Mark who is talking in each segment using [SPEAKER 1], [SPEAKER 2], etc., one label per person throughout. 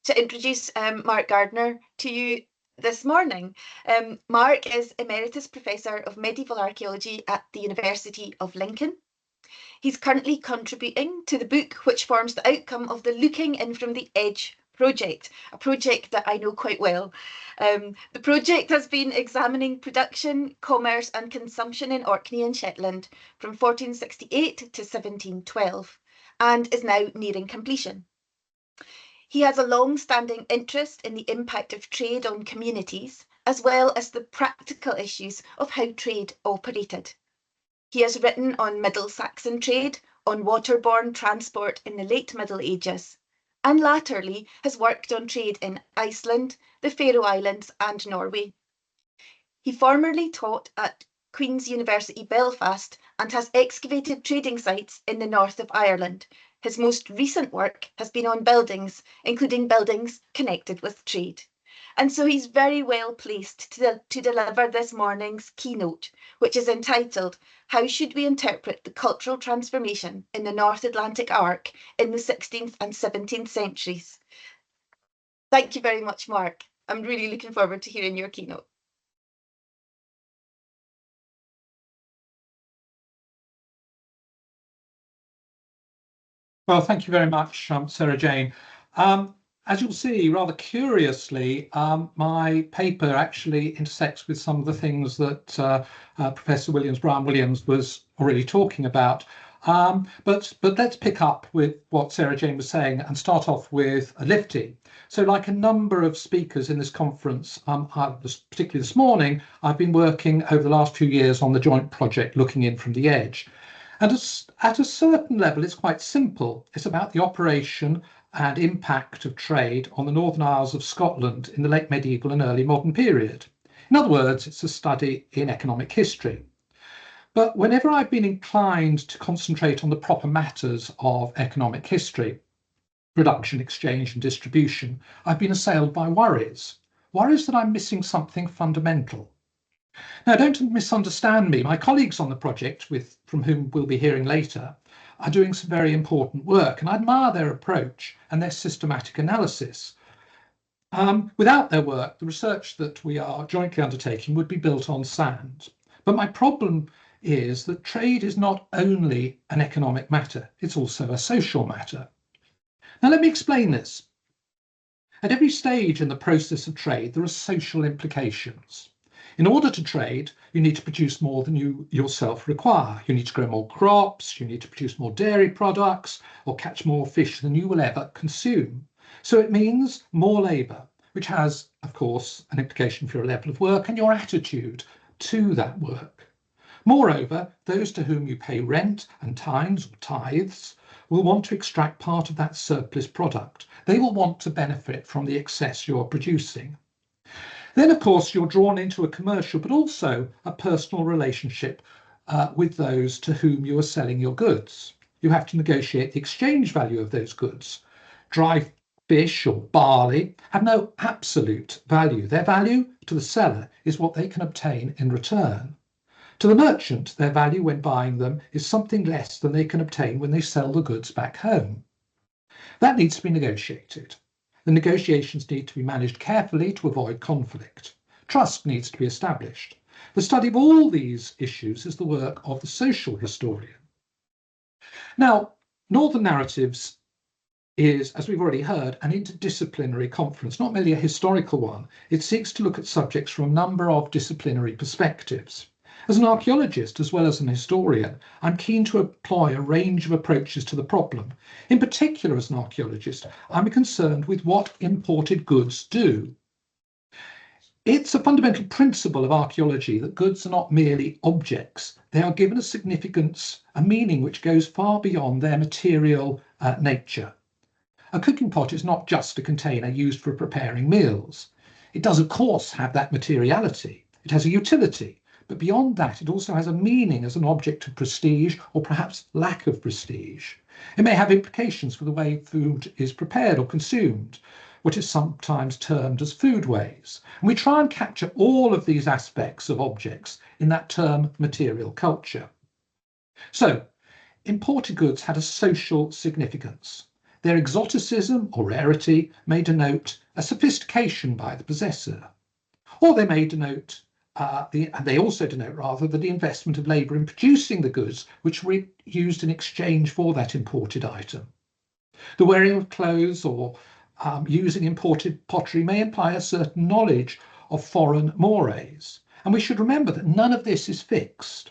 [SPEAKER 1] to introduce Mark Gardiner to you this morning. Mark is Emeritus Professor of Medieval Archaeology at the University of Lincoln. He's currently contributing to the book which forms the outcome of the Looking In From the Edge project, a project that I know quite well. The project has been examining production, commerce and consumption in Orkney and Shetland from 1468 to 1712 and is now nearing completion. He has a long-standing interest in the impact of trade on communities, as well as the practical issues of how trade operated. He has written on Middle Saxon trade, on waterborne transport in the late Middle Ages, and latterly has worked on trade in Iceland, the Faroe Islands and Norway. He formerly taught at Queen's University Belfast and has excavated trading sites in the north of Ireland. His most recent work has been on buildings, including buildings connected with trade. And so he's very well placed to deliver this morning's keynote, which is entitled, How Should We Interpret the Cultural Transformation in the North Atlantic Arc in the 16th and 17th Centuries? Thank you very much, Mark. I'm really looking forward to hearing your keynote.
[SPEAKER 2] Well, thank you very much, Sarah Jane. As you'll see, rather curiously, my paper actually intersects with some of the things that Professor Brown-Williams was already talking about. But let's pick up with what Sarah Jane was saying and start off with lifting. So like a number of speakers in this conference, particularly this morning, I've been working over the last few years on the joint project Looking In From the Edge. And at a certain level, it's quite simple. It's about the operation and impact of trade on the Northern Isles of Scotland in the late medieval and early modern period. In other words, it's a study in economic history. But whenever I've been inclined to concentrate on the proper matters of economic history, production, exchange and distribution, I've been assailed by worries that I'm missing something fundamental. Now, don't misunderstand me. My colleagues on the project, from whom we'll be hearing later, are doing some very important work, and I admire their approach and their systematic analysis. Without their work, the research that we are jointly undertaking would be built on sand. But my problem is that trade is not only an economic matter, it's also a social matter. Now, let me explain this. At every stage in the process of trade, there are social implications. In order to trade, you need to produce more than you yourself require. You need to grow more crops, you need to produce more dairy products, or catch more fish than you will ever consume. So it means more labour, which has, of course, an implication for your level of work and your attitude to that work. Moreover, those to whom you pay rent and tines or tithes will want to extract part of that surplus product. They will want to benefit from the excess you're producing. Then, of course, you're drawn into a commercial, but also a personal relationship with those to whom you are selling your goods. You have to negotiate the exchange value of those goods. Dry fish or barley have no absolute value. Their value to the seller is what they can obtain in return. To the merchant, their value when buying them is something less than they can obtain when they sell the goods back home. That needs to be negotiated. The negotiations need to be managed carefully to avoid conflict. Trust needs to be established. The study of all these issues is the work of the social historian. Now, Northern Narratives is, as we've already heard, an interdisciplinary conference, not merely a historical one. It seeks to look at subjects from a number of disciplinary perspectives. As an archaeologist, as well as an historian, I'm keen to employ a range of approaches to the problem. In particular, as an archaeologist, I'm concerned with what imported goods do. It's a fundamental principle of archaeology that goods are not merely objects. They are given a significance, a meaning which goes far beyond their material nature. A cooking pot is not just a container used for preparing meals. It does, of course, have that materiality. It has a utility. But beyond that, it also has a meaning as an object of prestige or perhaps lack of prestige. It may have implications for the way food is prepared or consumed, what is sometimes termed as foodways. And we try and capture all of these aspects of objects in that term material culture. So, imported goods had a social significance. Their exoticism or rarity may denote a sophistication by the possessor, or they may denote they also denote rather the investment of labour in producing the goods which were used in exchange for that imported item. The wearing of clothes or using imported pottery may imply a certain knowledge of foreign mores, and we should remember that none of this is fixed.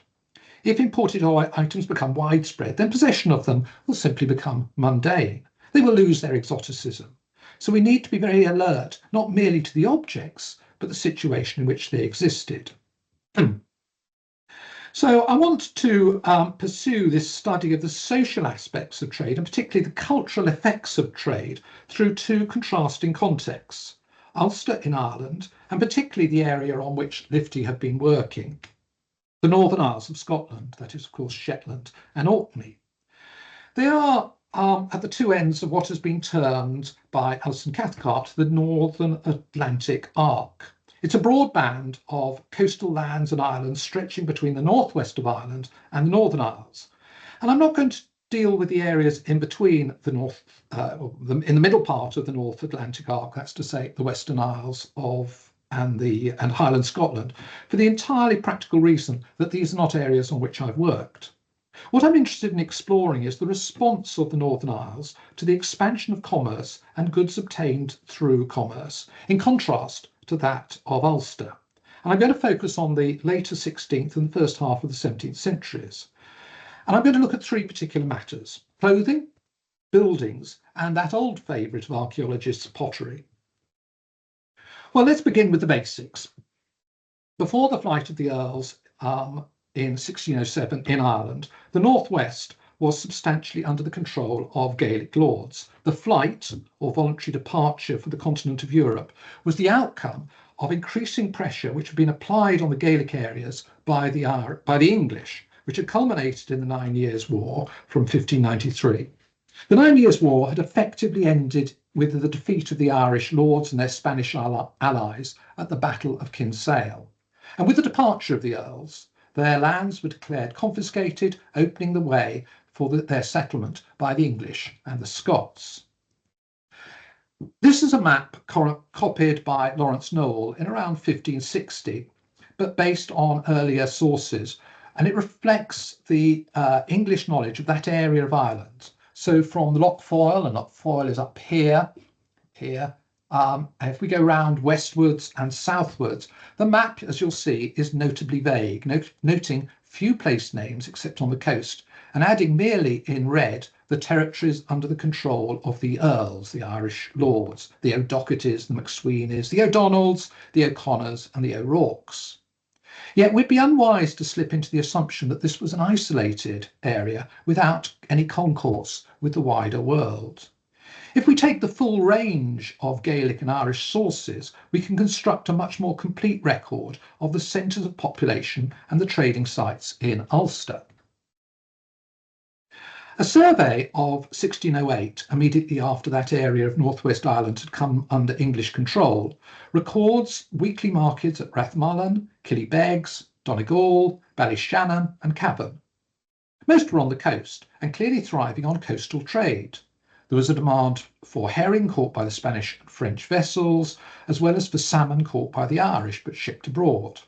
[SPEAKER 2] If imported items become widespread, then possession of them will simply become mundane. They will lose their exoticism. So we need to be very alert, not merely to the objects, but the situation in which they existed. So I want to pursue this study of the social aspects of trade, and particularly the cultural effects of trade, through two contrasting contexts: Ulster in Ireland, and particularly the area on which Lifty have been working, the Northern Isles of Scotland, that is, of course, Shetland and Orkney. They are at the two ends of what has been termed by Alison Cathcart the Northern Atlantic Arc. It's a broad band of coastal lands and islands stretching between the northwest of Ireland and the Northern Isles. And I'm not going to deal with the areas in between the in the middle part of the North Atlantic Arc, that's to say the Western Isles and Highlands, Scotland, for the entirely practical reason that these are not areas on which I've worked. What I'm interested in exploring is the response of the Northern Isles to the expansion of commerce and goods obtained through commerce, in contrast to that of Ulster. And I'm going to focus on the later 16th and the first half of the 17th centuries. And I'm going to look at three particular matters: clothing, buildings, and that old favourite of archaeologists, pottery. Well, let's begin with the basics. Before the flight of the Earls in 1607 in Ireland, the Northwest was substantially under the control of Gaelic lords. The flight, or voluntary departure for the continent of Europe, was the outcome of increasing pressure which had been applied on the Gaelic areas by the English, which had culminated in the 9 Years' War from 1593. The 9 Years' War had effectively ended with the defeat of the Irish lords and their Spanish allies at the Battle of Kinsale. And with the departure of the Earls, their lands were declared confiscated, opening the way for their settlement by the English and the Scots. This is a map copied by Lawrence Noel in around 1560, but based on earlier sources, and it reflects the English knowledge of that area of Ireland. So from the Loch Foyle, and Loch Foyle is up here, if we go round westwards and southwards, the map, as you'll see, is notably vague, noting few place names except on the coast, and adding merely in red the territories under the control of the Earls, the Irish lords, the O'Dohertys, the McSweenys, the O'Donnells, the O'Connors, and the O'Rourkes. Yet we'd be unwise to slip into the assumption that this was an isolated area without any concourse with the wider world. If we take the full range of Gaelic and Irish sources, we can construct a much more complete record of the centres of population and the trading sites in Ulster. A survey of 1608, immediately after that area of Northwest Ireland had come under English control, records weekly markets at Rathmullen, Killybegs, Donegal, Ballyshannon and Cavan. Most were on the coast and clearly thriving on coastal trade. There was a demand for herring caught by the Spanish and French vessels, as well as for salmon caught by the Irish but shipped abroad.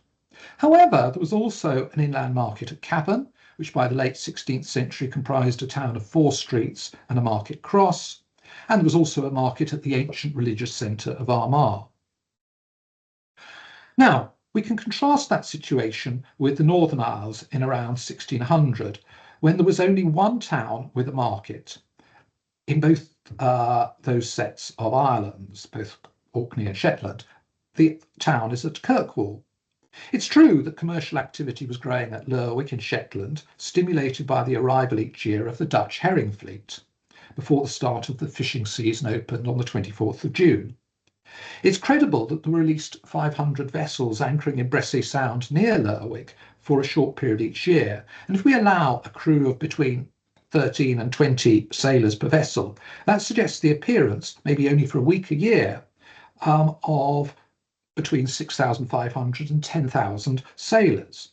[SPEAKER 2] However, there was also an inland market at Cavan, which by the late 16th century comprised a town of 4 streets and a market cross, and there was also a market at the ancient religious centre of Armagh. Now, we can contrast that situation with the Northern Isles in around 1600, when there was only one town with a market in both those sets of islands, both Orkney and Shetland. The town is at Kirkwall. It's true that commercial activity was growing at Lerwick in Shetland, stimulated by the arrival each year of the Dutch herring fleet, before the start of the fishing season opened on the 24th of June. It's credible that there were at least 500 vessels anchoring in Bressay Sound near Lerwick for a short period each year, and if we allow a crew of between 13 and 20 sailors per vessel, that suggests the appearance, maybe only for a week a year, of between 6,500 and 10,000 sailors.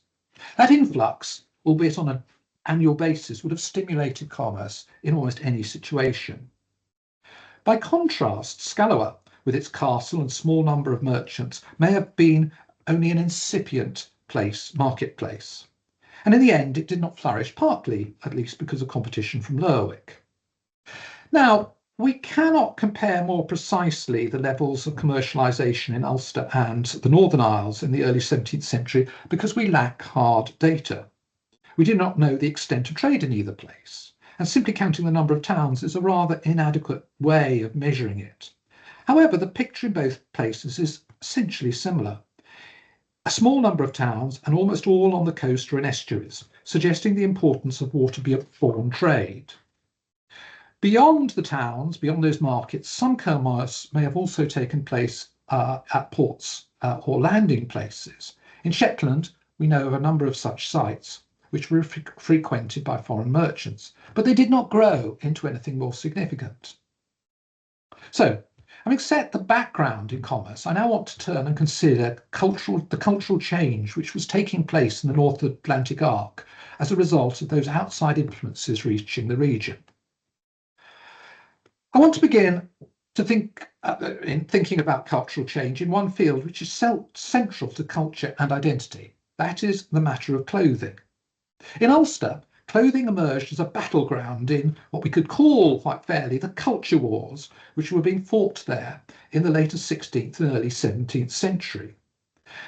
[SPEAKER 2] That influx, albeit on an annual basis, would have stimulated commerce in almost any situation. By contrast, Scalloa, with its castle and small number of merchants, may have been only an incipient marketplace. And in the end, it did not flourish, partly, at least, because of competition from Lerwick. Now, we cannot compare more precisely the levels of commercialisation in Ulster and the Northern Isles in the early 17th century because we lack hard data. We do not know the extent of trade in either place, and simply counting the number of towns is a rather inadequate way of measuring it. However, the picture in both places is essentially similar. A small number of towns, and almost all on the coast or in estuaries, suggesting the importance of waterborne trade. Beyond the towns, beyond those markets, some commerce may have also taken place at ports or landing places. In Shetland, we know of a number of such sites which were frequented by foreign merchants, but they did not grow into anything more significant. So, having set the background in commerce, I now want to turn and consider the cultural change which was taking place in the North Atlantic arc as a result of those outside influences reaching the region. I want to begin to thinking about cultural change in one field which is central to culture and identity. That is the matter of clothing. In Ulster, clothing emerged as a battleground in what we could call, quite fairly, the culture wars, which were being fought there in the later 16th and early 17th century.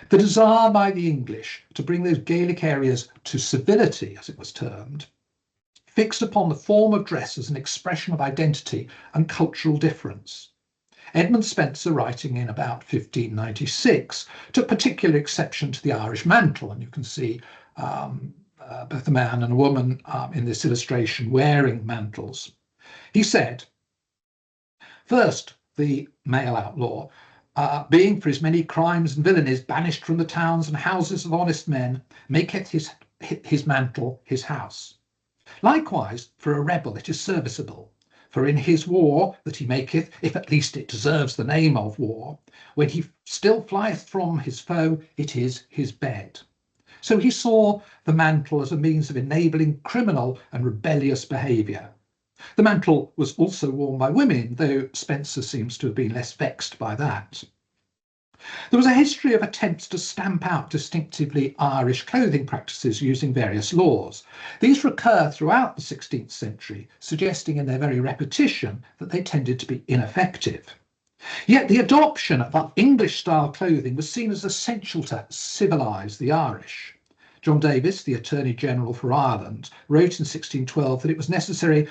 [SPEAKER 2] The desire by the English to bring those Gaelic areas to civility, as it was termed, fixed upon the form of dress as an expression of identity and cultural difference. Edmund Spenser, writing in about 1596, took particular exception to the Irish mantle, and you can see both a man and a woman in this illustration wearing mantles. He said, first, the male outlaw, being for his many crimes and villainies banished from the towns and houses of honest men, maketh his mantle his house. Likewise, for a rebel it is serviceable, for in his war that he maketh, if at least it deserves the name of war, when he still flieth from his foe, it is his bed. So he saw the mantle as a means of enabling criminal and rebellious behaviour. The mantle was also worn by women, though Spenser seems to have been less vexed by that. There was a history of attempts to stamp out distinctively Irish clothing practices using various laws. These recur throughout the 16th century, suggesting in their very repetition that they tended to be ineffective. Yet the adoption of English-style clothing was seen as essential to civilise the Irish. John Davis, the Attorney General for Ireland, wrote in 1612 that it was necessary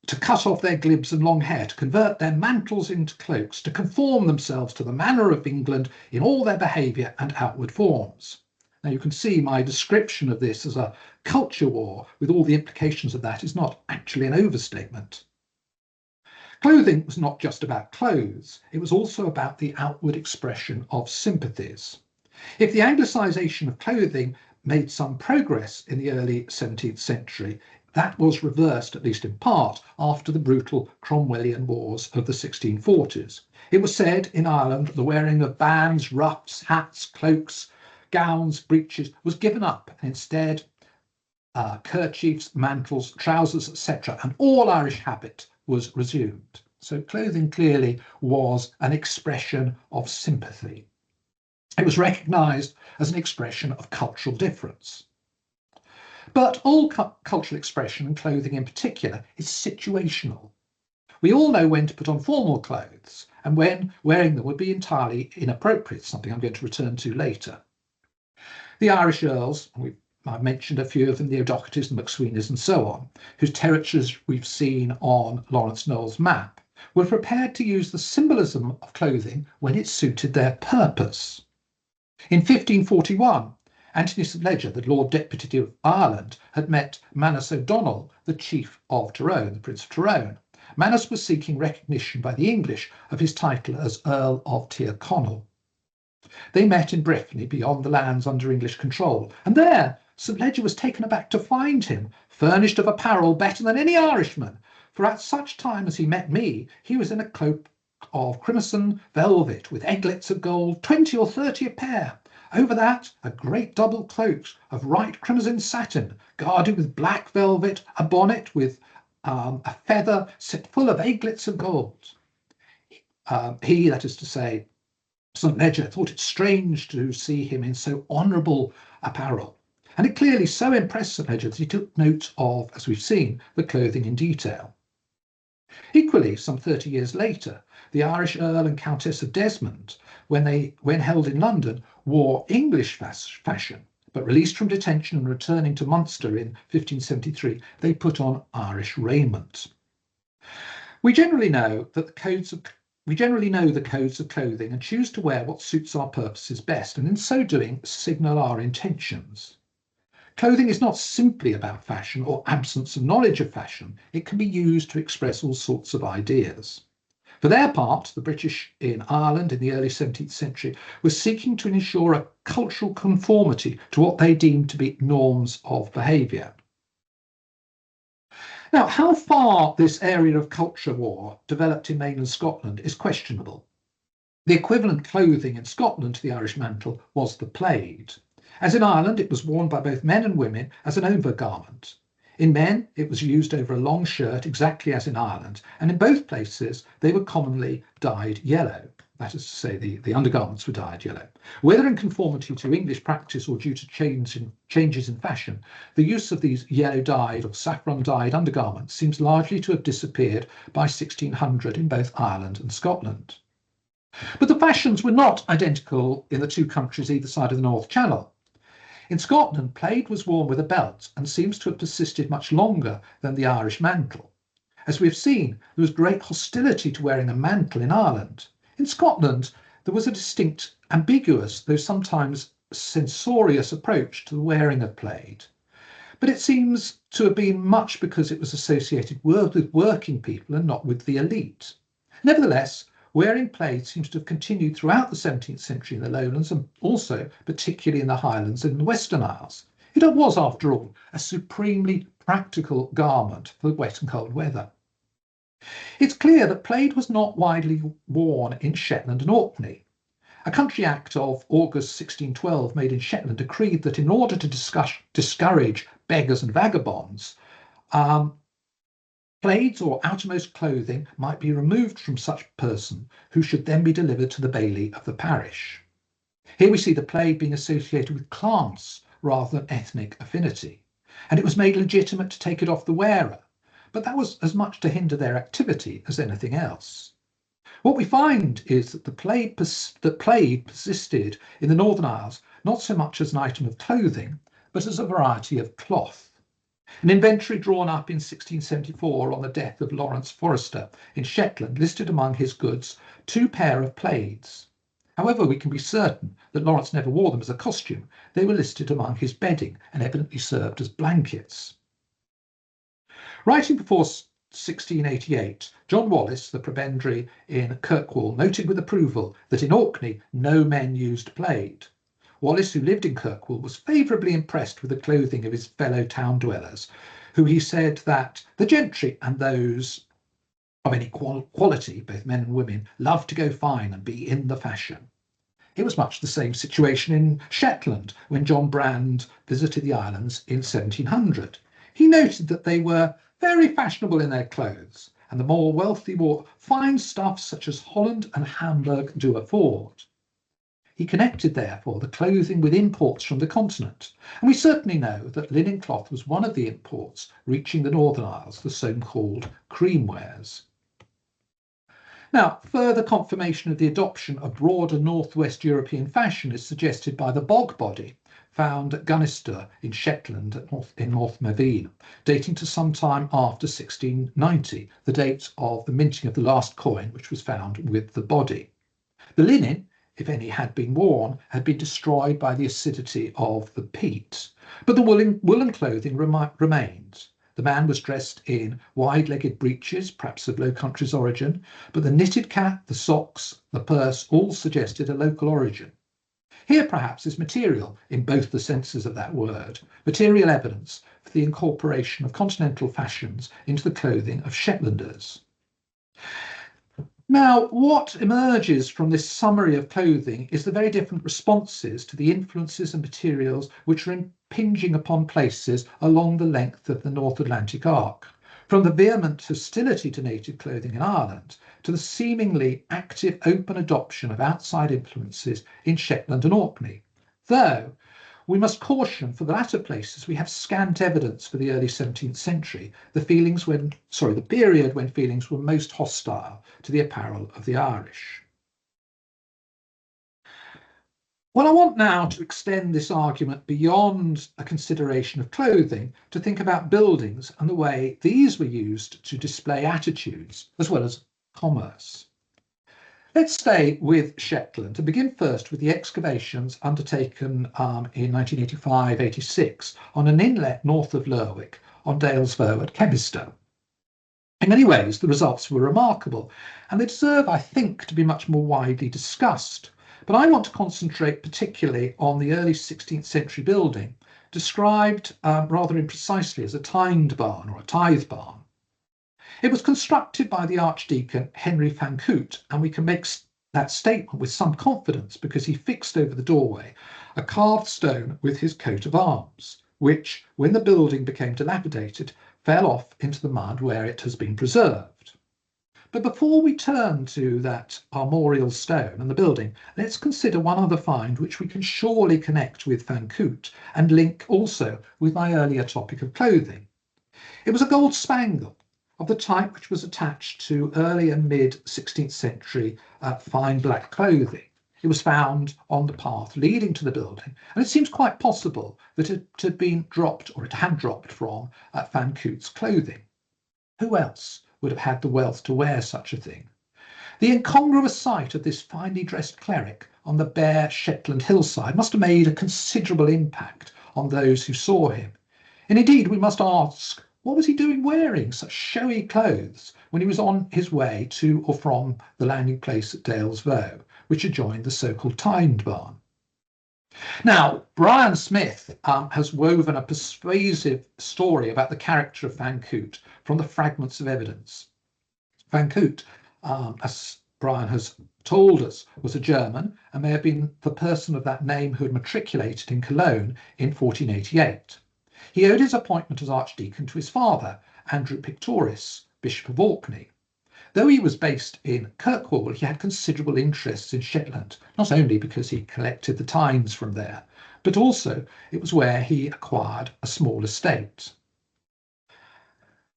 [SPEAKER 2] to cut off their glibs and long hair, to convert their mantles into cloaks, to conform themselves to the manner of England in all their behaviour and outward forms. Now you can see my description of this as a culture war, with all the implications of that, is not actually an overstatement. Clothing was not just about clothes, it was also about the outward expression of sympathies. If the Anglicisation of clothing made some progress in the early 17th century, that was reversed, at least in part, after the brutal Cromwellian wars of the 1640s. It was said in Ireland that the wearing of bands, ruffs, hats, cloaks, gowns, breeches was given up, and instead kerchiefs, mantles, trousers, etc., and all Irish habit was resumed. So clothing clearly was an expression of sympathy. It was recognised as an expression of cultural difference. But all cultural expression, and clothing in particular, is situational. We all know when to put on formal clothes and when wearing them would be entirely inappropriate, something I'm going to return to later. The Irish earls, and I've mentioned a few of them, the O'Dohertys and McSweenys and so on, whose territories we've seen on Lawrence Knowles' map, were prepared to use the symbolism of clothing when it suited their purpose. In 1541, Anthony St Leger, the Lord Deputy of Ireland, had met Manus O'Donnell, the Chief of Tyrone, the Prince of Tyrone. Manus was seeking recognition by the English of his title as Earl of Tyrconnell. They met in Brittany, beyond the lands under English control, and there St Leger was taken aback to find him furnished of apparel better than any Irishman, for at such time as he met me, he was in a cloak of crimson velvet with eglets of gold, 20 or 30 a pair. Over that, a great double cloak of right crimson satin, guarded with black velvet, a bonnet with a feather set full of eglets of gold. He, that is to say, St. Ledger, thought it strange to see him in so honourable apparel. And it clearly so impressed St. Ledger that he took note of, as we've seen, the clothing in detail. Equally, some 30 years later, the Irish Earl and Countess of Desmond, when held in London, wore English fashion, but released from detention and returning to Munster in 1573, they put on Irish raiment. We generally know the codes of clothing and choose to wear what suits our purposes best, and in so doing signal our intentions. Clothing is not simply about fashion or absence of knowledge of fashion. It can be used to express all sorts of ideas. For their part, the British in Ireland in the early 17th century were seeking to ensure a cultural conformity to what they deemed to be norms of behaviour. Now, how far this area of culture war developed in mainland Scotland is questionable. The equivalent clothing in Scotland to the Irish mantle was the plaid. As in Ireland, it was worn by both men and women as an overgarment. In men, it was used over a long shirt, exactly as in Ireland, and in both places they were commonly dyed yellow. That is to say, the undergarments were dyed yellow. Whether in conformity to English practice or due to changes in fashion, the use of these yellow-dyed or saffron-dyed undergarments seems largely to have disappeared by 1600 in both Ireland and Scotland. But the fashions were not identical in the two countries either side of the North Channel. In Scotland, plaid was worn with a belt and seems to have persisted much longer than the Irish mantle. As we have seen, there was great hostility to wearing a mantle in Ireland. In Scotland, there was a distinct, ambiguous, though sometimes censorious approach to the wearing of plaid. But it seems to have been much because it was associated with working people and not with the elite. Nevertheless, wearing plaid seems to have continued throughout the 17th century in the lowlands and also particularly in the Highlands and the Western Isles. It was, after all, a supremely practical garment for wet and cold weather. It's clear that plaid was not widely worn in Shetland and Orkney. A Country Act of August 1612 made in Shetland decreed that in order to discourage beggars and vagabonds, plaids or outermost clothing might be removed from such person, who should then be delivered to the bailey of the parish. Here we see the plaid being associated with class rather than ethnic affinity, and it was made legitimate to take it off the wearer, but that was as much to hinder their activity as anything else. What we find is that plaid persisted in the Northern Isles not so much as an item of clothing, but as a variety of cloth. An inventory drawn up in 1674 on the death of Lawrence Forrester in Shetland listed among his goods 2 pair of plaids. However, we can be certain that Lawrence never wore them as a costume. They were listed among his bedding and evidently served as blankets. Writing before 1688, John Wallis, the prebendary in Kirkwall, noted with approval that in Orkney no men used plaid. Wallis, who lived in Kirkwall, was favourably impressed with the clothing of his fellow town dwellers, who he said that the gentry and those of any quality, both men and women, loved to go fine and be in the fashion. It was much the same situation in Shetland when John Brand visited the islands in 1700. He noted that they were very fashionable in their clothes, and the more wealthy wore fine stuffs such as Holland and Hamburg do afford. He connected, therefore, the clothing with imports from the continent, and we certainly know that linen cloth was one of the imports reaching the Northern Isles, the so-called cream wares. Now, further confirmation of the adoption of broader northwest European fashion is suggested by the bog body found at Gunnister in Shetland in North Maveen, dating to some time after 1690, the date of the minting of the last coin which was found with the body. The linen, if any had been worn, had been destroyed by the acidity of the peat, but the woolen clothing remained. The man was dressed in wide-legged breeches, perhaps of Low Countries origin, but the knitted cap, the socks, the purse all suggested a local origin. Here perhaps is material, in both the senses of that word, material evidence for the incorporation of continental fashions into the clothing of Shetlanders. Now, what emerges from this summary of clothing is the very different responses to the influences and materials which are impinging upon places along the length of the North Atlantic arc, From the vehement hostility to native clothing in Ireland to the seemingly active open adoption of outside influences in Shetland and Orkney, though we must caution for the latter places we have scant evidence for the early 17th century, the period when feelings were most hostile to the apparel of the Irish. Well, I want now to extend this argument beyond a consideration of clothing to think about buildings and the way these were used to display attitudes as well as commerce. Let's stay with Shetland and begin first with the excavations undertaken in 1985-86 on an inlet north of Lerwick on Dalesvoe at Kemistow. In many ways, the results were remarkable, and they deserve, I think, to be much more widely discussed. But I want to concentrate particularly on the early 16th century building, described rather imprecisely as a tined barn or a tithe barn. It was constructed by the Archdeacon Henry van Coote, and we can make that statement with some confidence because he fixed over the doorway a carved stone with his coat of arms, which, when the building became dilapidated, fell off into the mud where it has been preserved. But before we turn to that armorial stone and the building, let's consider one other find which we can surely connect with Van Coote and link also with my earlier topic of clothing. It was a gold spangle of the type which was attached to early and mid-16th century fine black clothing. It was found on the path leading to the building, and it seems quite possible that it had been dropped, or it had dropped from Van Coote's clothing. Who else would have had the wealth to wear such a thing? The incongruous sight of this finely dressed cleric on the bare Shetland hillside must have made a considerable impact on those who saw him. And indeed, we must ask, what was he doing wearing such showy clothes when he was on his way to or from the landing place at Dalesvoe, which adjoined the so-called tined barn? Now, Brian Smith has woven a persuasive story about the character of Van Coote from the fragments of evidence. Van Coote, as Brian has told us, was a German and may have been the person of that name who had matriculated in Cologne in 1488. He owed his appointment as Archdeacon to his father, Andrew Pictoris, Bishop of Orkney. Though he was based in Kirkwall, he had considerable interests in Shetland, not only because he collected the tines from there, but also it was where he acquired a small estate.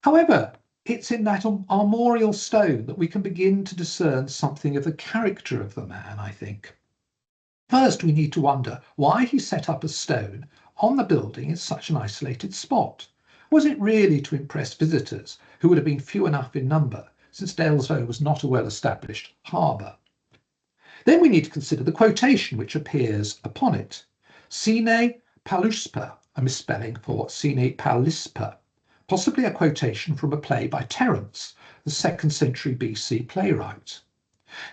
[SPEAKER 2] However, it's in that armorial stone that we can begin to discern something of the character of the man, I think. First, we need to wonder why he set up a stone on the building in such an isolated spot. Was it really to impress visitors, who would have been few enough in number, since Dalesvoe was not a well-established harbour? Then we need to consider the quotation which appears upon it. Sine paluspa, a misspelling for sine palispa, possibly a quotation from a play by Terence, the 2nd century BC playwright.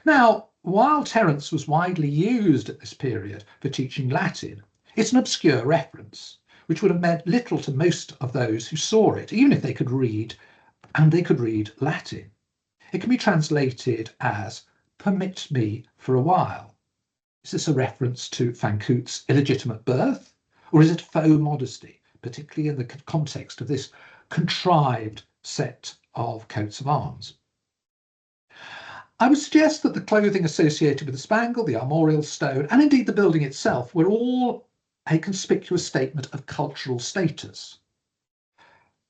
[SPEAKER 2] Now, while Terence was widely used at this period for teaching Latin, it's an obscure reference, which would have meant little to most of those who saw it, even if they could read, and they could read Latin. It can be translated as, "permit me for a while." Is this a reference to Van Coote's illegitimate birth, or is it faux modesty, particularly in the context of this contrived set of coats of arms? I would suggest that the clothing associated with the spangle, the armorial stone, and indeed the building itself were all a conspicuous statement of cultural status,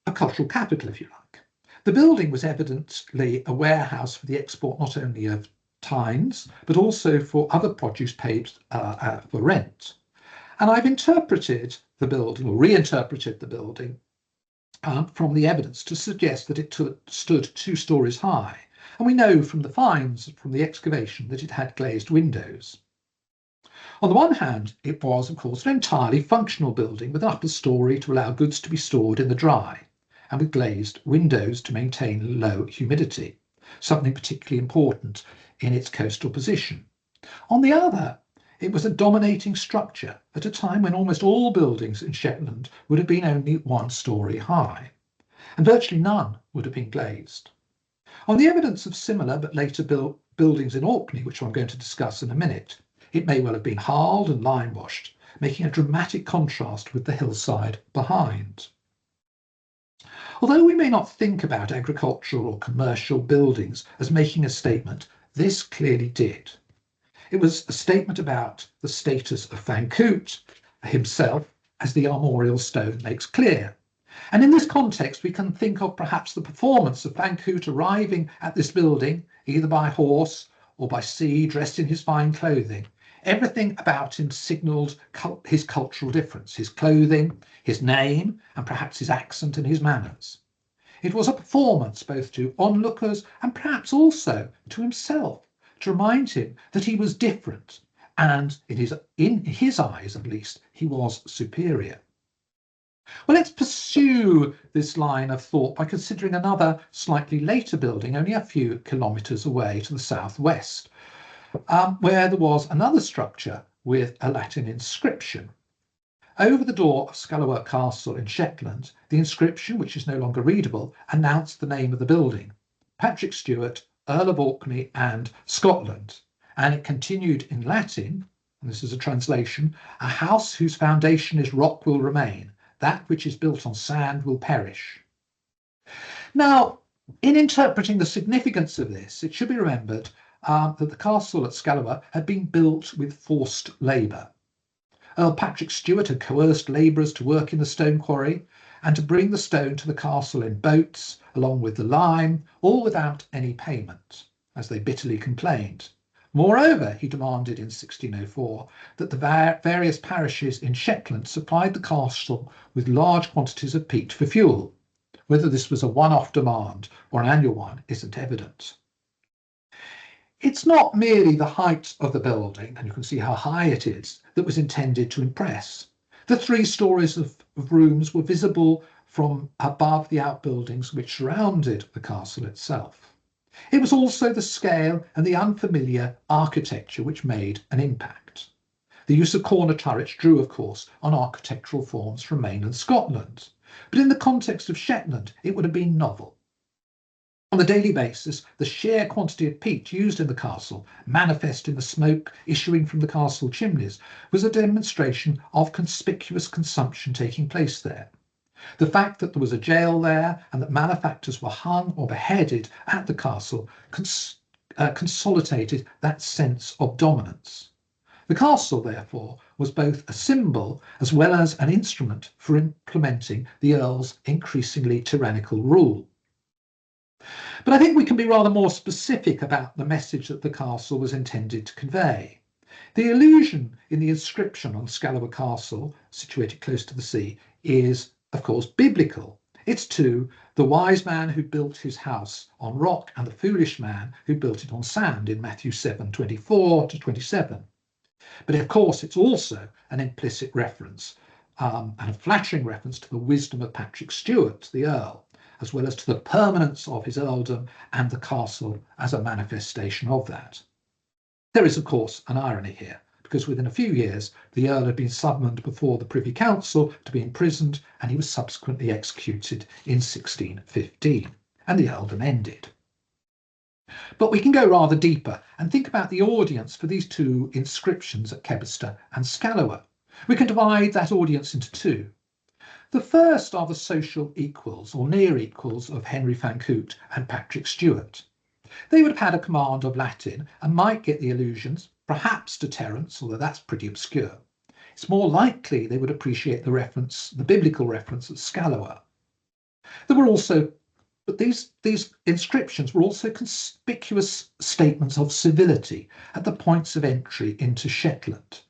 [SPEAKER 2] a cultural capital, if you like. The building was evidently a warehouse for the export not only of tines, but also for other produce paid for rent. And I've interpreted the building, or reinterpreted the building, from the evidence to suggest that it stood 2 stories high. And we know from the finds, from the excavation, that it had glazed windows. On the one hand, it was, of course, an entirely functional building with an upper story to allow goods to be stored in the dry, and with glazed windows to maintain low humidity, something particularly important in its coastal position. On the other, it was a dominating structure at a time when almost all buildings in Shetland would have been only 1 story high, and virtually none would have been glazed. On the evidence of similar but later buildings in Orkney, which I'm going to discuss in a minute, it may well have been harled and lime washed, making a dramatic contrast with the hillside behind. Although we may not think about agricultural or commercial buildings as making a statement, this clearly did. It was a statement about the status of Van Coote himself, as the armorial stone makes clear. And in this context, we can think of perhaps the performance of Van Coote arriving at this building, either by horse or by sea, dressed in his fine clothing. Everything about him signalled his cultural difference, his clothing, his name, and perhaps his accent and his manners. It was a performance both to onlookers and perhaps also to himself, to remind him that he was different, and in his eyes at least, he was superior. Well, let's pursue this line of thought by considering another slightly later building only a few kilometres away to the southwest, where there was another structure with a Latin inscription. Over the door of Scalawer Castle in Shetland, the inscription, which is no longer readable, announced the name of the building, Patrick Stewart, Earl of Orkney and Scotland, and it continued in Latin, and this is a translation, a house whose foundation is rock will remain, that which is built on sand will perish. Now, in interpreting the significance of this, it should be remembered that the castle at Scalawer had been built with forced labour. Earl Patrick Stewart had coerced labourers to work in the stone quarry and to bring the stone to the castle in boats, along with the lime, all without any payment, as they bitterly complained. Moreover, he demanded in 1604 that the various parishes in Shetland supplied the castle with large quantities of peat for fuel. Whether this was a one-off demand or an annual one isn't evident. It's not merely the height of the building, and you can see how high it is, that was intended to impress. The 3 stories of rooms were visible from above the outbuildings which surrounded the castle itself. It was also the scale and the unfamiliar architecture which made an impact. The use of corner turrets drew, of course, on architectural forms from mainland Scotland, but in the context of Shetland, it would have been novel. On a daily basis, the sheer quantity of peat used in the castle, manifest in the smoke issuing from the castle chimneys, was a demonstration of conspicuous consumption taking place there. The fact that there was a jail there and that malefactors were hung or beheaded at the castle consolidated that sense of dominance. The castle, therefore, was both a symbol as well as an instrument for implementing the Earl's increasingly tyrannical rule. But I think we can be rather more specific about the message that the castle was intended to convey. The allusion in the inscription on Scalawer Castle, situated close to the sea, is, of course, biblical. It's to the wise man who built his house on rock and the foolish man who built it on sand in Matthew 7:24 to 27. But of course, it's also an implicit reference and a flattering reference to the wisdom of Patrick Stewart, the Earl, as well as to the permanence of his earldom and the castle as a manifestation of that. There is, of course, an irony here, because within a few years, the Earl had been summoned before the Privy Council to be imprisoned, and he was subsequently executed in 1615, and the earldom ended. But we can go rather deeper and think about the audience for these 2 inscriptions at Kebester and Scalawer. We can divide that audience into 2. The first are the social equals or near equals of Henry Van Coote and Patrick Stewart. They would have had a command of Latin and might get the allusions, perhaps to Terence, although that's pretty obscure. It's more likely they would appreciate the biblical reference at Scalawer. There were also, but these inscriptions were also conspicuous statements of civility at the points of entry into Shetland,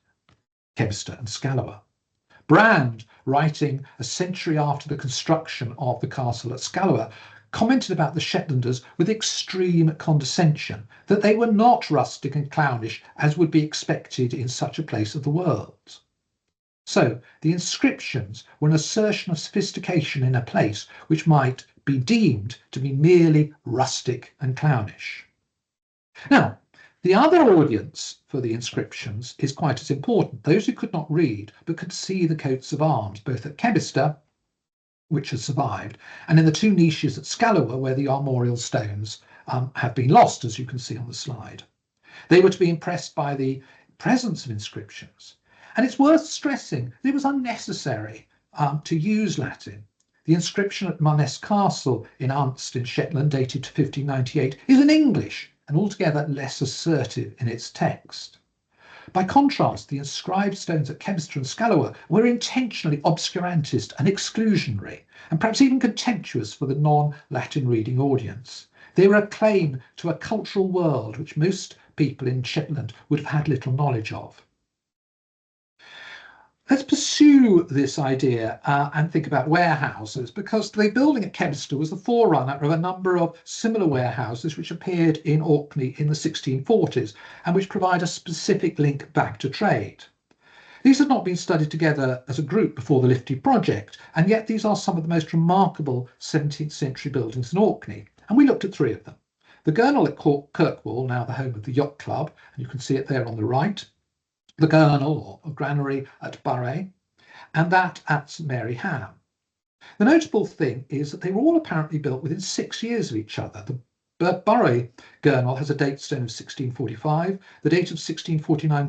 [SPEAKER 2] Kebester and Scalawer. Brand, writing a century after the construction of the castle at Scalawer, commented about the Shetlanders with extreme condescension, that they were not rustic and clownish as would be expected in such a place of the world. So the inscriptions were an assertion of sophistication in a place which might be deemed to be merely rustic and clownish. Now, the other audience for the inscriptions is quite as important. Those who could not read but could see the coats of arms, both at Kebester, which has survived, and in the 2 niches at Scalawer, where the armorial stones have been lost, as you can see on the slide. They were to be impressed by the presence of inscriptions. And it's worth stressing that it was unnecessary to use Latin. The inscription at Marness Castle in Unst in Shetland, dated to 1598, is in English and altogether less assertive in its text. By contrast, the inscribed stones at Kebster and Scallower were intentionally obscurantist and exclusionary, and perhaps even contemptuous for the non-Latin reading audience. They were a claim to a cultural world which most people in Shetland would have had little knowledge of. Let's pursue this idea and think about warehouses, because the building at Kebster was the forerunner of a number of similar warehouses which appeared in Orkney in the 1640s and which provide a specific link back to trade. These had not been studied together as a group before the Lifty project, and yet these are some of the most remarkable 17th century buildings in Orkney, and we looked at three of them. The Gurnall at Kirkwall, now the home of the Yacht Club, and you can see it there on the right, the Gurnall or granary at Burray, and that at St Mary Ham. The notable thing is that they were all apparently built within 6 years of each other. The Burray Gurnall has a date stone of 1645. The date of 1649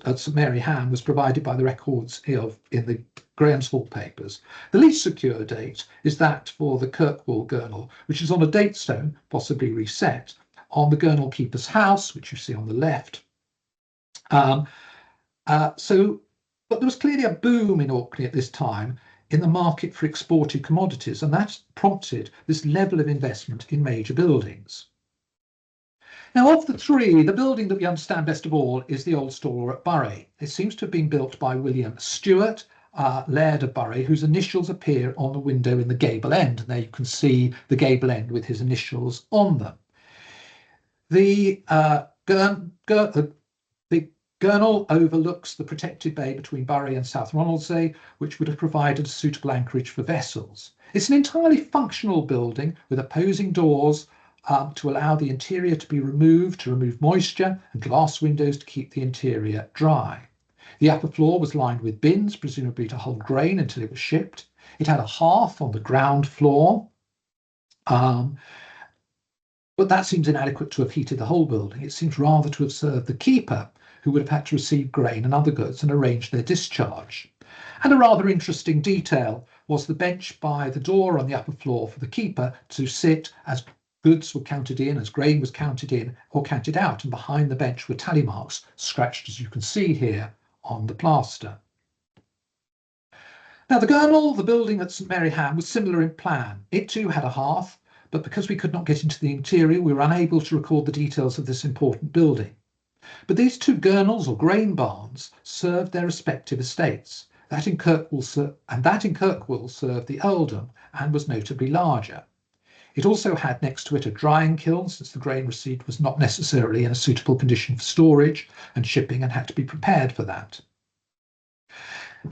[SPEAKER 2] at St Mary Ham was provided by the records in the Graham's Hall papers. The least secure date is that for the Kirkwall Gurnall, which is on a date stone, possibly reset, on the Gurnall Keeper's house, which you see on the left. But there was clearly a boom in Orkney at this time in the market for exported commodities, and that prompted this level of investment in major buildings. Now, of the three, the building that we understand best of all is the Old Store at Burray. It seems to have been built by William Stewart, Laird of Burray, whose initials appear on the window in the gable end. And there you can see the gable end with his initials on them. The Gurnall overlooks the protected bay between Burray and South Ronaldsay, which would have provided a suitable anchorage for vessels. It's an entirely functional building with opposing doors to allow the interior to be removed, to remove moisture, and glass windows to keep the interior dry. The upper floor was lined with bins, presumably to hold grain until it was shipped. It had a hearth on the ground floor, but that seems inadequate to have heated the whole building. It seems rather to have served the keeper, who would have had to receive grain and other goods and arrange their discharge. And a rather interesting detail was the bench by the door on the upper floor for the keeper to sit as goods were counted in, as grain was counted in or counted out, and behind the bench were tally marks scratched, as you can see here, on the plaster. Now, the Gurnall, the building at St Mary Ham, was similar in plan. It too had a hearth, but because we could not get into the interior, we were unable to record the details of this important building. But these two Gurnalls or grain barns served their respective estates. That in Kirkwall served the earldom and was notably larger. It also had next to it a drying kiln, since the grain received was not necessarily in a suitable condition for storage and shipping and had to be prepared for that.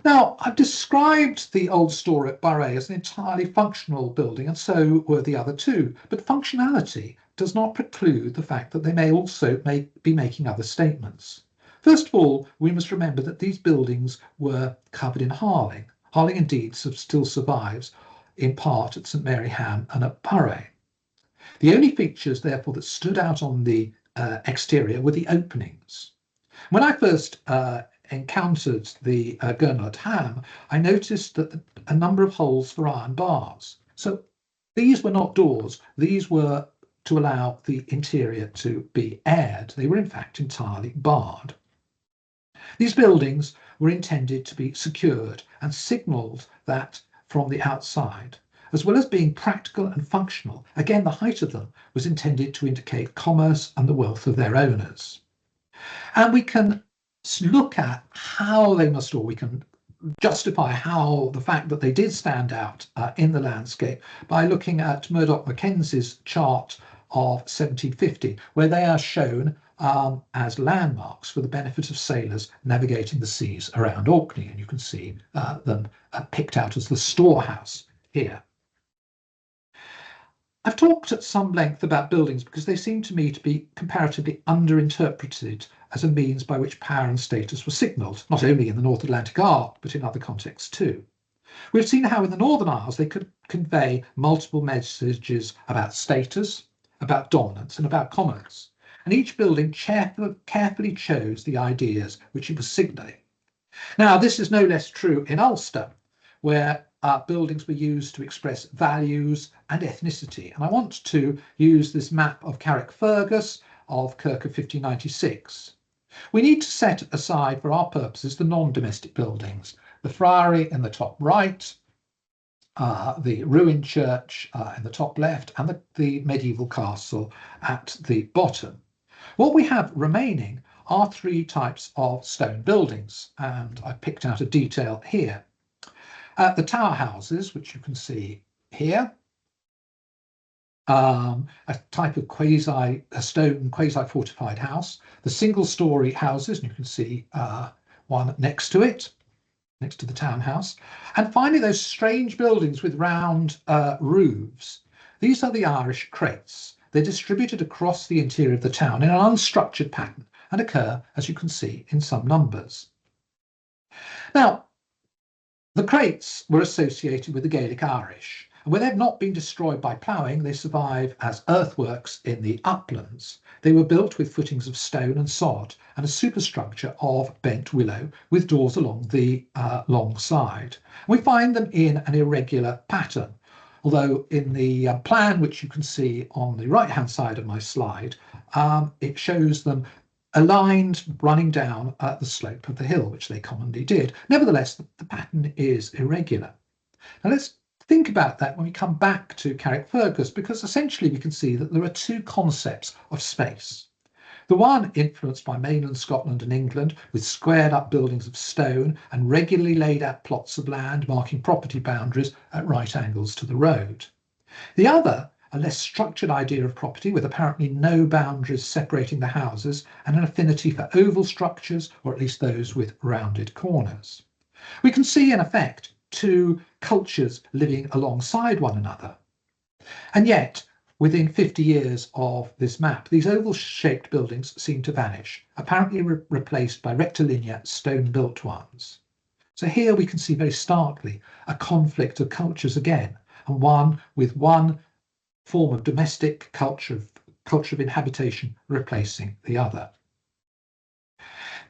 [SPEAKER 2] Now, I've described the Old Store at Burray as an entirely functional building, and so were the other two, but functionality does not preclude the fact that they may also be making other statements. First of all, we must remember that these buildings were covered in harling. Harling indeed still survives in part at St Mary Ham and at Burray. The only features, therefore, that stood out on the exterior were the openings. When I first encountered the Gurnall at Ham, I noticed that a number of holes for iron bars. So these were not doors, these were to allow the interior to be aired. They were in fact entirely barred. These buildings were intended to be secured and signalled that from the outside, as well as being practical and functional. Again, the height of them was intended to indicate commerce and the wealth of their owners. And we can look at how they must, or we can justify how the fact that they did stand out in the landscape by looking at Murdoch Mackenzie's chart of 1750, where they are shown as landmarks for the benefit of sailors navigating the seas around Orkney. And you can see them picked out as the storehouse here. I've talked at some length about buildings because they seem to me to be comparatively underinterpreted as a means by which power and status were signalled, not only in the North Atlantic Arc, but in other contexts too. We've seen how in the Northern Isles they could convey multiple messages about status, about dominance, and about commerce. And each building carefully chose the ideas which it was signalling. Now, this is no less true in Ulster, where buildings were used to express values and ethnicity. And I want to use this map of Carrickfergus of Kirk of 1596. We need to set aside for our purposes the non-domestic buildings, the friary in the top right, the ruined church in the top left, and the medieval castle at the bottom. What we have remaining are three types of stone buildings, and I've picked out a detail here. The tower houses, which you can see here, a type of stone quasi-fortified house, the single-storey houses, and you can see one next to it, next to the townhouse, and finally those strange buildings with round roofs. These are the Irish crates. They're distributed across the interior of the town in an unstructured pattern and occur, as you can see, in some numbers. Now, the crates were associated with the Gaelic Irish, and where they've not been destroyed by ploughing, they survive as earthworks in the uplands. They were built with footings of stone and sod and a superstructure of bent willow with doors along the long side. We find them in an irregular pattern, although in the plan, which you can see on the right-hand side of my slide, it shows them aligned running down the slope of the hill, which they commonly did. Nevertheless, the pattern is irregular. Now let's think about that when we come back to Carrickfergus, because essentially we can see that there are two concepts of space. The one influenced by mainland Scotland and England, with squared up buildings of stone and regularly laid out plots of land marking property boundaries at right angles to the road. The other, a less structured idea of property with apparently no boundaries separating the houses and an affinity for oval structures, or at least those with rounded corners. We can see in effect two cultures living alongside one another. And yet, within 50 years of this map, these oval-shaped buildings seem to vanish, apparently replaced by rectilinear stone-built ones. So here we can see very starkly a conflict of cultures again, and one with one form of domestic culture of inhabitation replacing the other.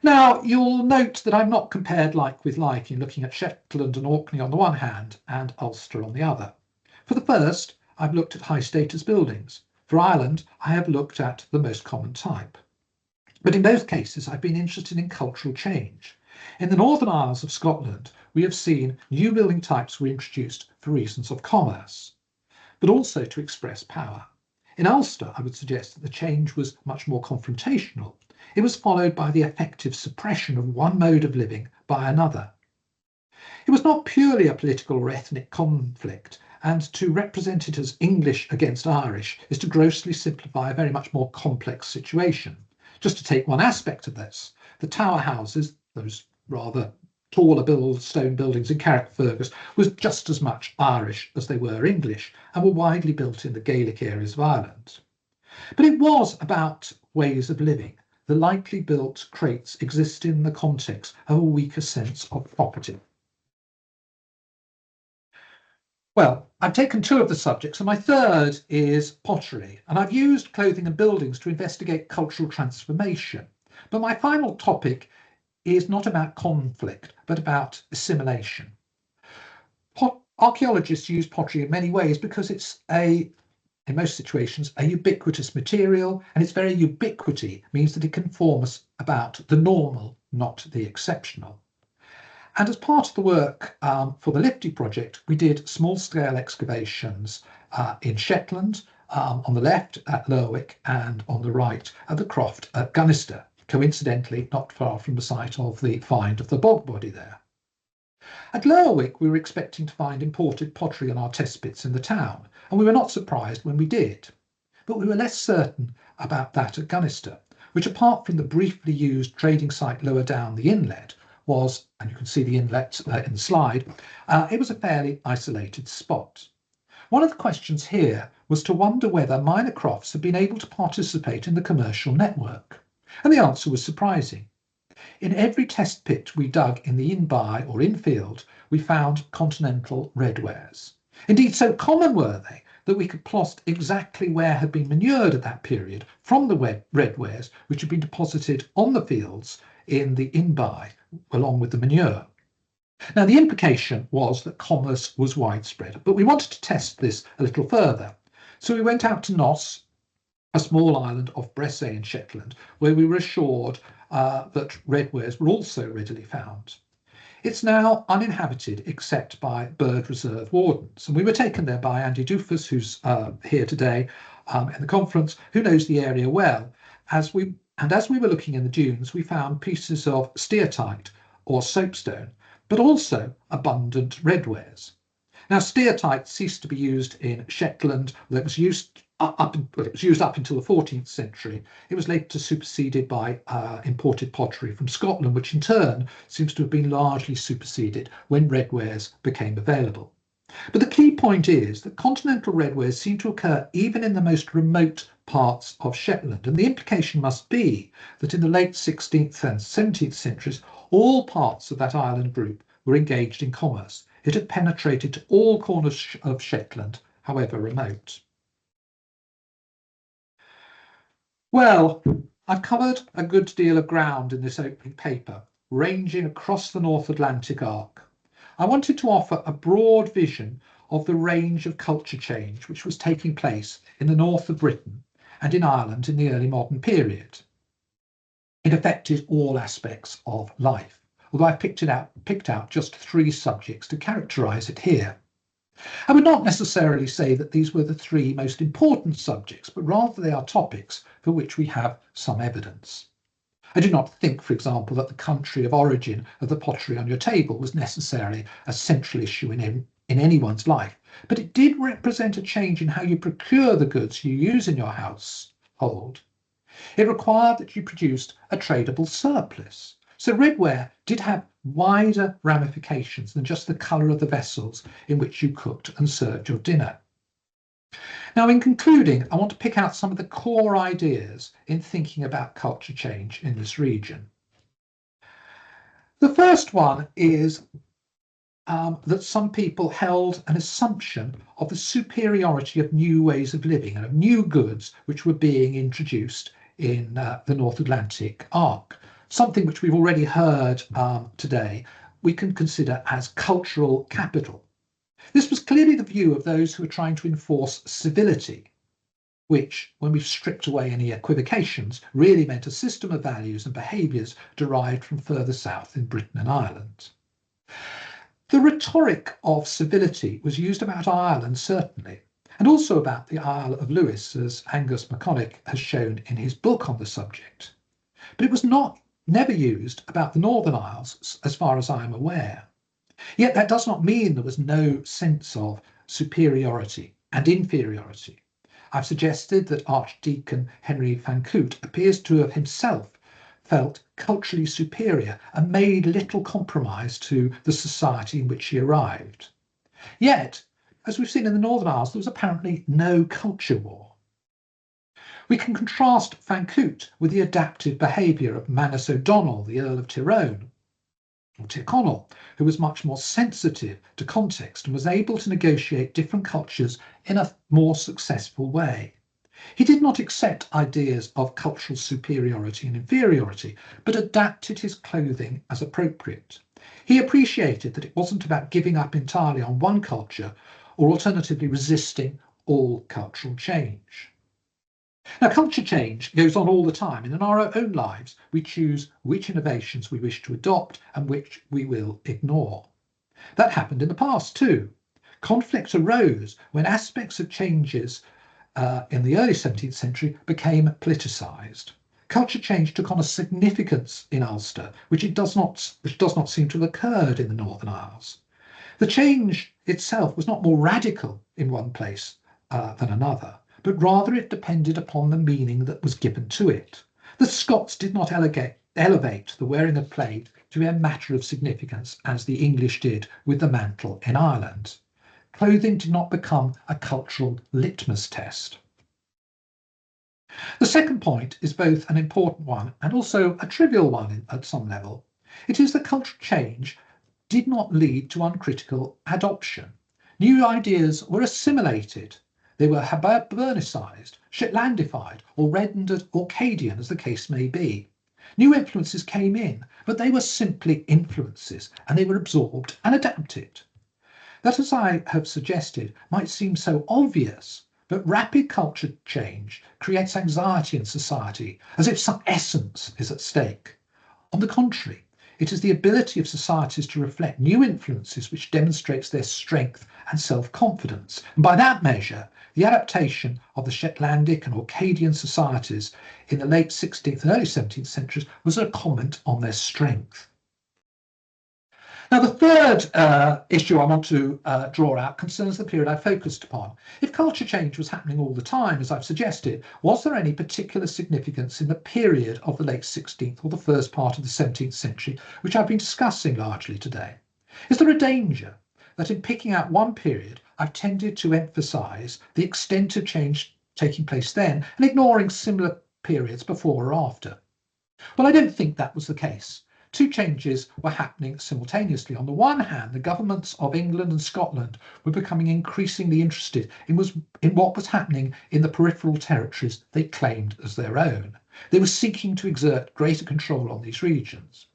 [SPEAKER 2] Now, you'll note that I've not compared like with like in looking at Shetland and Orkney on the one hand and Ulster on the other. For the first, I've looked at high status buildings. For Ireland, I have looked at the most common type. But in both cases, I've been interested in cultural change. In the Northern Isles of Scotland, we have seen new building types were introduced for reasons of commerce, but also to express power. In Ulster, I would suggest that the change was much more confrontational. It was followed by the effective suppression of one mode of living by another. It was not purely a political or ethnic conflict, and to represent it as English against Irish is to grossly simplify a very much more complex situation. Just to take one aspect of this, the tower houses, those rather taller stone buildings in Carrickfergus, was just as much Irish as they were English and were widely built in the Gaelic areas of Ireland. But it was about ways of living. The lightly built crates exist in the context of a weaker sense of property. Well, I've taken two of the subjects, and my third is pottery, and I've used clothing and buildings to investigate cultural transformation. But my final topic is not about conflict, but about assimilation. Archaeologists use pottery in many ways because it's in most situations, a ubiquitous material, and its very ubiquity means that it can inform us about the normal, not the exceptional. And as part of the work for the Lifty project, we did small-scale excavations in Shetland, on the left at Lerwick, and on the right at the Croft at Gunnister, coincidentally not far from the site of the find of the bog body there. At Lerwick, we were expecting to find imported pottery on our test pits in the town, and we were not surprised when we did. But we were less certain about that at Gunnister, which, apart from the briefly used trading site lower down the inlet, was, and you can see the inlet in the slide, it was a fairly isolated spot. One of the questions here was to wonder whether minor crofts had been able to participate in the commercial network, and the answer was surprising. In every test pit we dug in the in-by or in-field, we found continental redwares. Indeed, so common were they that we could plot exactly where had been manured at that period from the redwares which had been deposited on the fields in the in-by along with the manure. Now, the implication was that commerce was widespread, but we wanted to test this a little further. So we went out to Nos, a small island off Bressay in Shetland, where we were assured that redwares were also readily found. It's now uninhabited except by bird reserve wardens, and we were taken there by Andy Doofus, who's here today in the conference, who knows the area well. As we were looking in the dunes, we found pieces of steatite or soapstone, but also abundant redwares. Now, steatite ceased to be used in Shetland. It was used up until the 14th century. It was later superseded by imported pottery from Scotland, which in turn seems to have been largely superseded when redwares became available. But the key point is that continental redwares seem to occur even in the most remote parts of Shetland, and the implication must be that in the late 16th and 17th centuries, all parts of that island group were engaged in commerce. It had penetrated to all corners of Shetland, however remote. Well, I've covered a good deal of ground in this opening paper, ranging across the North Atlantic arc. I wanted to offer a broad vision of the range of culture change which was taking place in the north of Britain and in Ireland in the early modern period. It affected all aspects of life, although I've picked out just 3 subjects to characterise it here. I would not necessarily say that these were the 3 most important subjects, but rather they are topics for which we have some evidence. I do not think, for example, that the country of origin of the pottery on your table was necessarily a central issue in anyone's life, but it did represent a change in how you procure the goods you use in your household. It required that you produced a tradable surplus. So redware did have wider ramifications than just the colour of the vessels in which you cooked and served your dinner. Now, in concluding, I want to pick out some of the core ideas in thinking about culture change in this region. The first one is that some people held an assumption of the superiority of new ways of living and of new goods which were being introduced in the North Atlantic arc. Something which we've already heard today, we can consider as cultural capital. This was clearly the view of those who were trying to enforce civility, which, when we've stripped away any equivocations, really meant a system of values and behaviours derived from further south in Britain and Ireland. The rhetoric of civility was used about Ireland, certainly, and also about the Isle of Lewis, as Angus MacConnick has shown in his book on the subject. But it was never used about the Northern Isles, as far as I am aware. Yet that does not mean there was no sense of superiority and inferiority. I've suggested that Archdeacon Henry Van Coote appears to have himself felt culturally superior and made little compromise to the society in which he arrived. Yet, as we've seen in the Northern Isles, there was apparently no culture war. We can contrast Van Coote with the adaptive behaviour of Manus O'Donnell, the Earl of Tyrone, or Tyrconnell, who was much more sensitive to context and was able to negotiate different cultures in a more successful way. He did not accept ideas of cultural superiority and inferiority, but adapted his clothing as appropriate. He appreciated that it wasn't about giving up entirely on one culture or alternatively resisting all cultural change. Now, culture change goes on all the time, and in our own lives, we choose which innovations we wish to adopt and which we will ignore. That happened in the past too. Conflict arose when aspects of changes in the early 17th century became politicised. Culture change took on a significance in Ulster, which does not seem to have occurred in the Northern Isles. The change itself was not more radical in one place than another, but rather it depended upon the meaning that was given to it. The Scots did not elevate the wearing of plaid to be a matter of significance as the English did with the mantle in Ireland. Clothing did not become a cultural litmus test. The second point is both an important one and also a trivial one at some level. It is that cultural change did not lead to uncritical adoption. New ideas were assimilated. They were Hibernicised, Shetlandified, or rendered Orcadian, as the case may be. New influences came in, but they were simply influences, and they were absorbed and adapted. That, as I have suggested, might seem so obvious, but rapid culture change creates anxiety in society, as if some essence is at stake. On the contrary, it is the ability of societies to reflect new influences which demonstrates their strength and self-confidence. And by that measure, the adaptation of the Shetlandic and Orcadian societies in the late 16th and early 17th centuries was a comment on their strength. Now, the third issue I want to draw out concerns the period I focused upon. If culture change was happening all the time, as I've suggested, was there any particular significance in the period of the late 16th or the first part of the 17th century, which I've been discussing largely today? Is there a danger that in picking out one period, I've tended to emphasise the extent of change taking place then and ignoring similar periods before or after? Well, I don't think that was the case. Two changes were happening simultaneously. On the one hand, the governments of England and Scotland were becoming increasingly interested in what was happening in the peripheral territories they claimed as their own. They were seeking to exert greater control on these regions.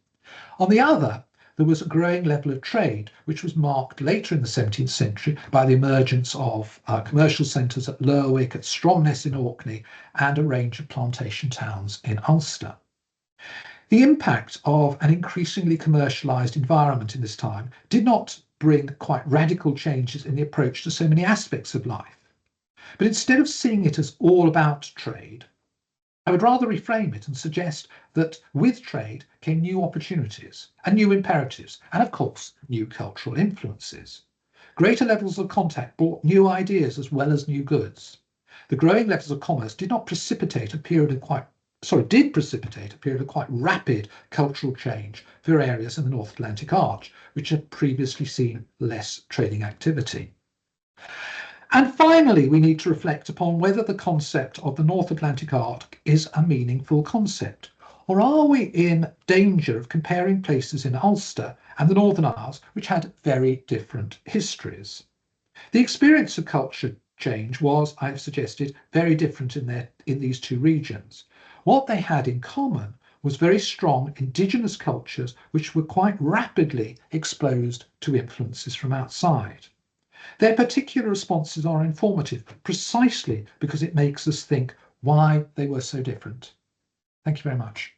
[SPEAKER 2] On the other, there was a growing level of trade, which was marked later in the 17th century by the emergence of commercial centres at Lerwick, at Stromness in Orkney, and a range of plantation towns in Ulster. The impact of an increasingly commercialised environment in this time did not bring quite radical changes in the approach to so many aspects of life. But instead of seeing it as all about trade, I would rather reframe it and suggest that with trade came new opportunities and new imperatives, and of course, new cultural influences. Greater levels of contact brought new ideas as well as new goods. The growing levels of commerce did precipitate a period of quite rapid cultural change for areas in the North Atlantic Arch, which had previously seen less trading activity. And finally, we need to reflect upon whether the concept of the North Atlantic Arc is a meaningful concept, or are we in danger of comparing places in Ulster and the Northern Isles, which had very different histories? The experience of culture change was, I've suggested, very different in these two regions. What they had in common was very strong indigenous cultures which were quite rapidly exposed to influences from outside. Their particular responses are informative precisely because it makes us think why they were so different. Thank you very much.